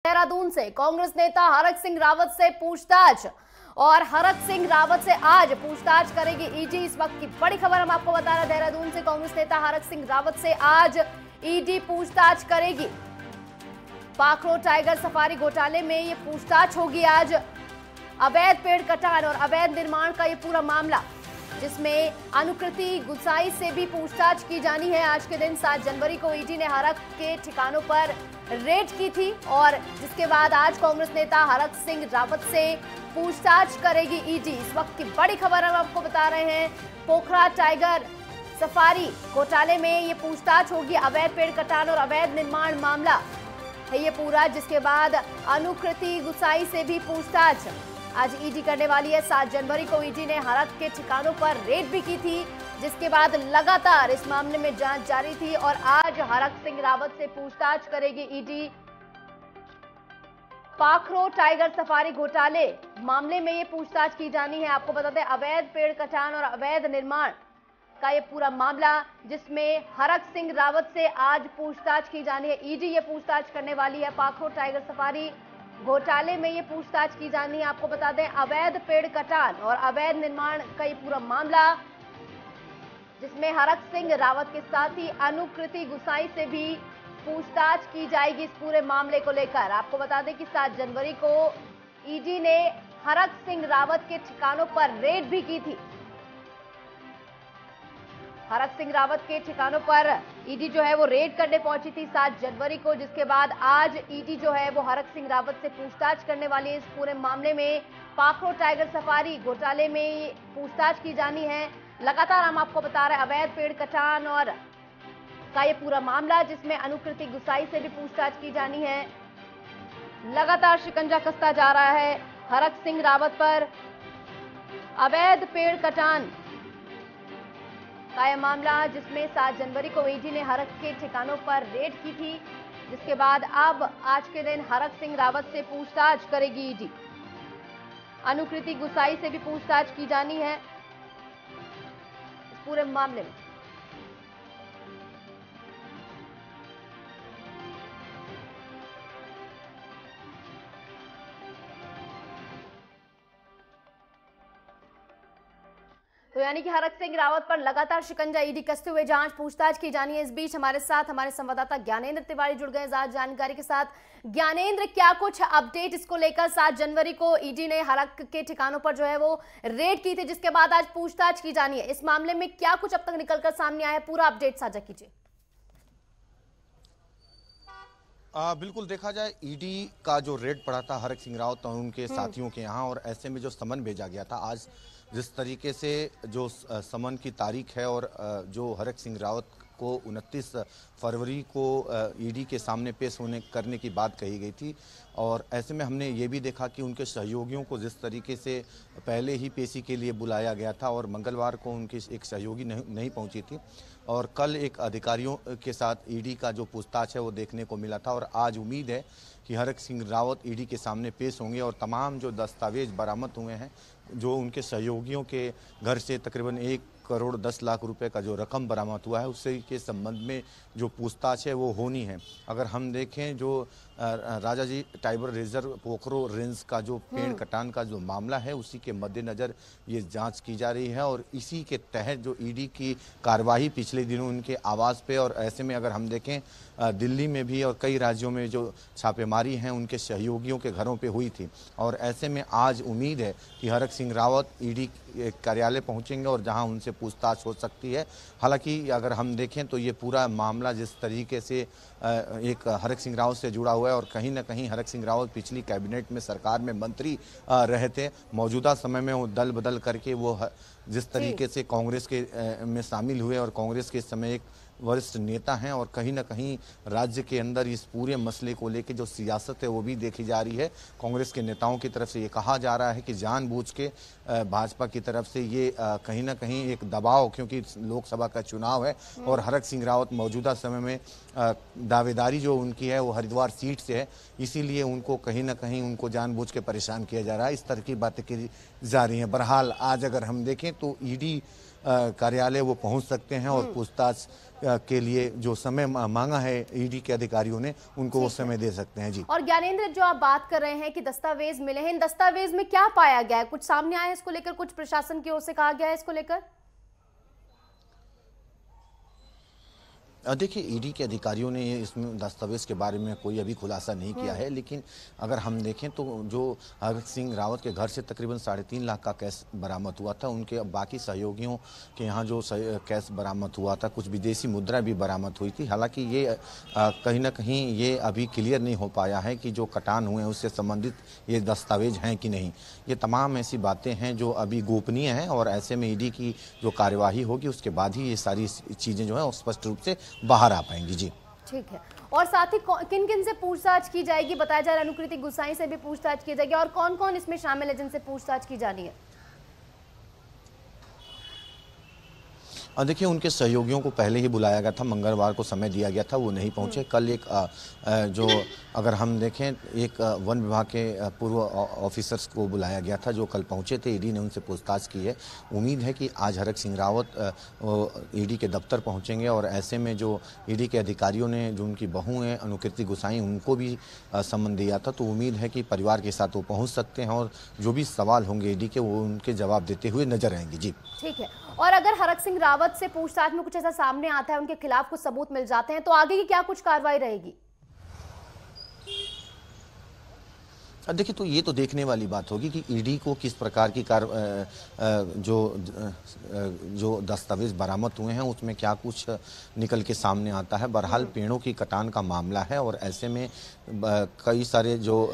देहरादून से कांग्रेस नेता हरक सिंह रावत से पूछताछ और हरक सिंह रावत से आज पूछताछ करेगी ईडी। इस वक्त की बड़ी खबर हम आपको बता रहे हैं, देहरादून से कांग्रेस नेता हरक सिंह रावत से आज ईडी पूछताछ करेगी। पाखरो टाइगर सफारी घोटाले में ये पूछताछ होगी आज। अवैध पेड़ कटान और अवैध निर्माण का ये पूरा मामला, जिसमें अनुकृति गुसाई से भी पूछताछ की जानी है। आज के दिन 7 जनवरी को ईडी ने हरक के ठिकानों पर रेड की थी और जिसके बाद आज कांग्रेस नेता हरक सिंह रावत से पूछताछ करेगी ईडी। इस वक्त की बड़ी खबर हम आपको बता रहे हैं, पोखरा टाइगर सफारी घोटाले में ये पूछताछ होगी। अवैध पेड़ कटान और अवैध निर्माण मामला है ये पूरा, जिसके बाद अनुकृति गुसाई से भी पूछताछ आज ईडी करने वाली है। 7 जनवरी को ईडी ने हरक के ठिकानों पर रेड भी की थी, जिसके बाद लगातार इस मामले में जांच जारी थी और आज हरक सिंह रावत से पूछताछ करेगी ईडी। पाखरो टाइगर सफारी घोटाले मामले में ये पूछताछ की जानी है। आपको बता दें, अवैध पेड़ कटान और अवैध निर्माण का ये पूरा मामला, जिसमें हरक सिंह रावत से आज पूछताछ की जानी है। ईडी ये पूछताछ करने वाली है। पाखरो टाइगर सफारी घोटाले में ये पूछताछ की जानी है। आपको बता दें, अवैध पेड़ कटान और अवैध निर्माण का ये पूरा मामला, जिसमें हरक सिंह रावत के साथ ही अनुकृति गुसाई से भी पूछताछ की जाएगी इस पूरे मामले को लेकर। आपको बता दें कि 7 जनवरी को ईडी ने हरक सिंह रावत के ठिकानों पर रेड भी की थी। हरक सिंह रावत के ठिकानों पर ईडी जो है वो रेड करने पहुंची थी 7 जनवरी को, जिसके बाद आज ईडी जो है वो हरक सिंह रावत से पूछताछ करने वाली है। इस पूरे मामले में पाखरो टाइगर सफारी घोटाले में पूछताछ की जानी है। लगातार हम आपको बता रहे हैं, अवैध पेड़ कटान और का ये पूरा मामला, जिसमें अनुकृति गुसाई से भी पूछताछ की जानी है। लगातार शिकंजा कसता जा रहा है हरक सिंह रावत पर। अवैध पेड़ कटान का यह मामला, जिसमें 7 जनवरी को ईडी ने हरक के ठिकानों पर रेड की थी, जिसके बाद अब आज के दिन हरक सिंह रावत से पूछताछ करेगी ईडी। अनुकृति गुसाई से भी पूछताछ की जानी है इस पूरे मामले में। तो यानी कि हरक सिंह रावत पर लगातार शिकंजा ईडी कसते हुए जांच पूछताछ की जानी है। इस बीच हमारे साथ हमारे संवाददाता ज्ञानेंद्र तिवारी जुड़ गए ज्यादा जानकारी के साथ। ज्ञानेंद्र, क्या कुछ अपडेट इसको लेकर? 7 जनवरी को ईडी ने हरक के ठिकानों पर जो है वो रेड की थी, जिसके बाद आज पूछताछ की जानी है। इस मामले में क्या कुछ अब तक निकलकर सामने आया है, पूरा अपडेट साझा कीजिए। बिल्कुल, देखा जाए ईडी का जो रेड पड़ा था हरक सिंह रावत और उनके साथियों के यहाँ, और ऐसे में जो समन भेजा गया था, आज जिस तरीके से जो समन की तारीख है और जो हरक सिंह रावत को 29 फरवरी को ईडी के सामने पेश होने करने की बात कही गई थी, और ऐसे में हमने ये भी देखा कि उनके सहयोगियों को जिस तरीके से पहले ही पेशी के लिए बुलाया गया था और मंगलवार को उनकी एक सहयोगी नहीं पहुंची थी, और कल एक अधिकारियों के साथ ईडी का जो पूछताछ है वो देखने को मिला था। और आज उम्मीद है कि हरक सिंह रावत ईडी के सामने पेश होंगे और तमाम जो दस्तावेज बरामद हुए हैं, जो उनके सहयोगियों के घर से तकरीबन 1 करोड़ 10 लाख रुपए का जो रकम बरामद हुआ है, उससे के संबंध में जो पूछताछ है वो होनी है। अगर हम देखें, जो राजाजी टाइगर रिजर्व पोखरो रेंज का जो पेड़ कटान का जो मामला है, उसी के मद्देनज़र ये जांच की जा रही है और इसी के तहत जो ईडी की कार्रवाई पिछले दिनों उनके आवास पे, और ऐसे में अगर हम देखें दिल्ली में भी और कई राज्यों में जो छापेमारी हैं उनके सहयोगियों के घरों पे हुई थी, और ऐसे में आज उम्मीद है कि हरक सिंह रावत ईडी कार्यालय पहुंचेंगे और जहां उनसे पूछताछ हो सकती है। हालांकि अगर हम देखें तो ये पूरा मामला जिस तरीके से एक हरक सिंह रावत से जुड़ा हुआ है, और कहीं ना कहीं हरक सिंह रावत पिछली कैबिनेट में सरकार में मंत्री रहे थे, मौजूदा समय में वो दल बदल करके वो जिस तरीके से कांग्रेस के में शामिल हुए और कांग्रेस के इस समय एक वरिष्ठ नेता हैं, और कहीं ना कहीं राज्य के अंदर इस पूरे मसले को लेकर जो सियासत है वो भी देखी जा रही है। कांग्रेस के नेताओं की तरफ से ये कहा जा रहा है कि जानबूझ के भाजपा की तरफ से ये कहीं ना कहीं एक दबाव, क्योंकि लोकसभा का चुनाव है और हरक सिंह रावत मौजूदा समय में दावेदारी जो उनकी है वो हरिद्वार सीट से है, इसीलिए उनको कहीं ना कहीं उनको जानबूझ के परेशान किया जा रहा है। इस तरह की बातें की जा रही हैं। बहरहाल आज अगर हम देखें तो ईडी कार्यालय वो पहुंच सकते हैं और पूछताछ के लिए जो समय मांगा है ईडी के अधिकारियों ने, उनको वो समय दे सकते हैं। जी। और ज्ञानेंद्र, जो आप बात कर रहे हैं कि दस्तावेज मिले हैं, इन दस्तावेज में क्या पाया गया है? कुछ सामने आया है इसको लेकर? कुछ प्रशासन की ओर से कहा गया है इसको लेकर? देखिए, ईडी के अधिकारियों ने इसमें दस्तावेज के बारे में कोई अभी खुलासा नहीं किया है, लेकिन अगर हम देखें तो जो हरक सिंह रावत के घर से तकरीबन 3.5 लाख का कैश बरामद हुआ था, उनके बाकी सहयोगियों के यहाँ जो कैश बरामद हुआ था, कुछ विदेशी मुद्रा भी बरामद हुई थी। हालांकि ये कहीं ना कहीं ये अभी क्लियर नहीं हो पाया है कि जो कटान हुए हैं उससे संबंधित ये दस्तावेज हैं कि नहीं। ये तमाम ऐसी बातें हैं जो अभी गोपनीय हैं, और ऐसे में ईडी की जो कार्यवाही होगी उसके बाद ही ये सारी चीज़ें जो है स्पष्ट रूप से बाहर आ पाएंगी। जी, ठीक है। और साथ ही किन किन से पूछताछ की जाएगी? बताया जा रहा है अनुकृति गुसाई से भी पूछताछ की जाएगी, और कौन कौन इसमें शामिल है जिनसे पूछताछ की जानी है? देखिए, उनके सहयोगियों को पहले ही बुलाया गया था, मंगलवार को समय दिया गया था, वो नहीं पहुंचे। कल एक जो अगर हम देखें, एक वन विभाग के पूर्व ऑफिसर्स को बुलाया गया था जो कल पहुंचे थे। ईडी ने उनसे पूछताछ की है। उम्मीद है कि आज हरक सिंह रावत ईडी के दफ्तर पहुंचेंगे, और ऐसे में जो ईडी के अधिकारियों ने, जो उनकी बहू हैं अनुकृति गुसाई, उनको भी सम्मन दिया था, तो उम्मीद है कि परिवार के साथ वो पहुँच सकते हैं, और जो भी सवाल होंगे ईडी के, वो उनके जवाब देते हुए नजर आएंगे। जी, ठीक है। और अगर हरक सिंह रावत से पूछताछ में कुछ ऐसा सामने आता है, उनके खिलाफ कुछ सबूत मिल जाते हैं, तो आगे की क्या कुछ कार्रवाई रहेगी? देखिए, तो ये तो देखने वाली बात होगी कि ईडी को किस प्रकार की जो दस्तावेज बरामद हुए हैं उसमें क्या कुछ निकल के सामने आता है। बहरहाल पेड़ों की कटान का मामला है, और ऐसे में कई सारे जो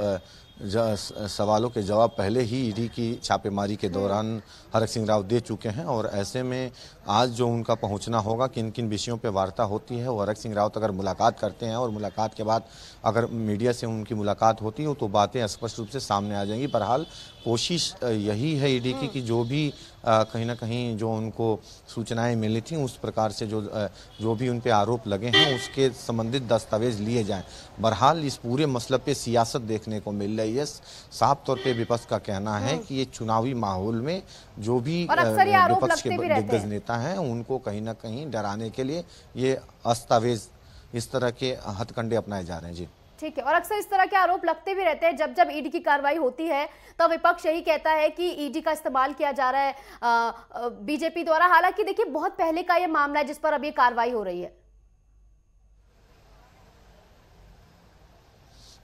सवालों के जवाब पहले ही ईडी की छापेमारी के दौरान हरक सिंह रावत दे चुके हैं, और ऐसे में आज जो उनका पहुंचना होगा, किन किन विषयों पे वार्ता होती है, वो हरक सिंह रावत अगर मुलाकात करते हैं और मुलाकात के बाद अगर मीडिया से उनकी मुलाकात होती हो तो बातें स्पष्ट रूप से सामने आ जाएंगी। बहरहाल कोशिश यही है ईडी की कि जो भी कहीं ना कहीं जो उनको सूचनाएं मिली थी, उस प्रकार से जो भी उन पे आरोप लगे हैं उसके संबंधित दस्तावेज लिए जाएं। बहरहाल इस पूरे मसले पे सियासत देखने को मिल रही है। साफ तौर पे विपक्ष का कहना है कि ये चुनावी माहौल में जो भी विपक्ष के दिग्गज नेता हैं उनको कहीं ना कहीं डराने के लिए ये दस्तावेज, इस तरह के हथकंडे अपनाए जा रहे हैं। जी, ठीक है। और अक्सर इस तरह के आरोप लगते भी रहते हैं, जब जब ईडी की कार्रवाई होती है तो विपक्ष यही कहता है कि ईडी का इस्तेमाल किया जा रहा है बीजेपी द्वारा। हालांकि देखिए, बहुत पहले का ये मामला है जिस पर अब ये कार्रवाई हो रही है।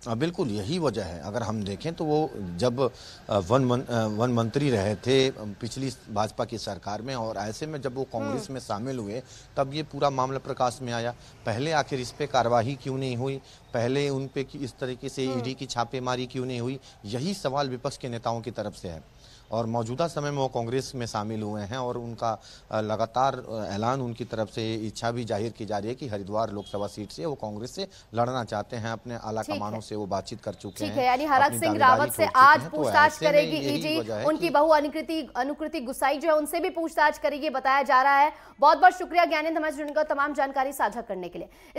बिल्कुल यही वजह है। अगर हम देखें तो वो जब वन मंत्री रहे थे पिछली भाजपा की सरकार में, और ऐसे में जब वो कांग्रेस में शामिल हुए तब ये पूरा मामला प्रकाश में आया। पहले आखिर इस पे कार्रवाई क्यों नहीं हुई, पहले उन पे इस तरीके से ईडी की छापेमारी क्यों नहीं हुई, यही सवाल विपक्ष के नेताओं की तरफ से है। और मौजूदा समय में वो कांग्रेस में शामिल हुए हैं, और उनका लगातार ऐलान उनकी तरफ से इच्छा भी जाहिर की जा रही है कि हरिद्वार लोकसभा सीट से वो कांग्रेस से लड़ना चाहते हैं। अपने आला कमानों से वो बातचीत कर चुके हैं। ठीक है, यानी हरक सिंह रावत से आज पूछताछ करेगी ईडी। उनकी बहू अनुकृति गुसाई जो है उनसे भी पूछताछ करेगी, बताया जा रहा है। बहुत बहुत शुक्रिया ज्ञानेंद्र, हमारे जुड़ने का तमाम जानकारी साझा करने के लिए।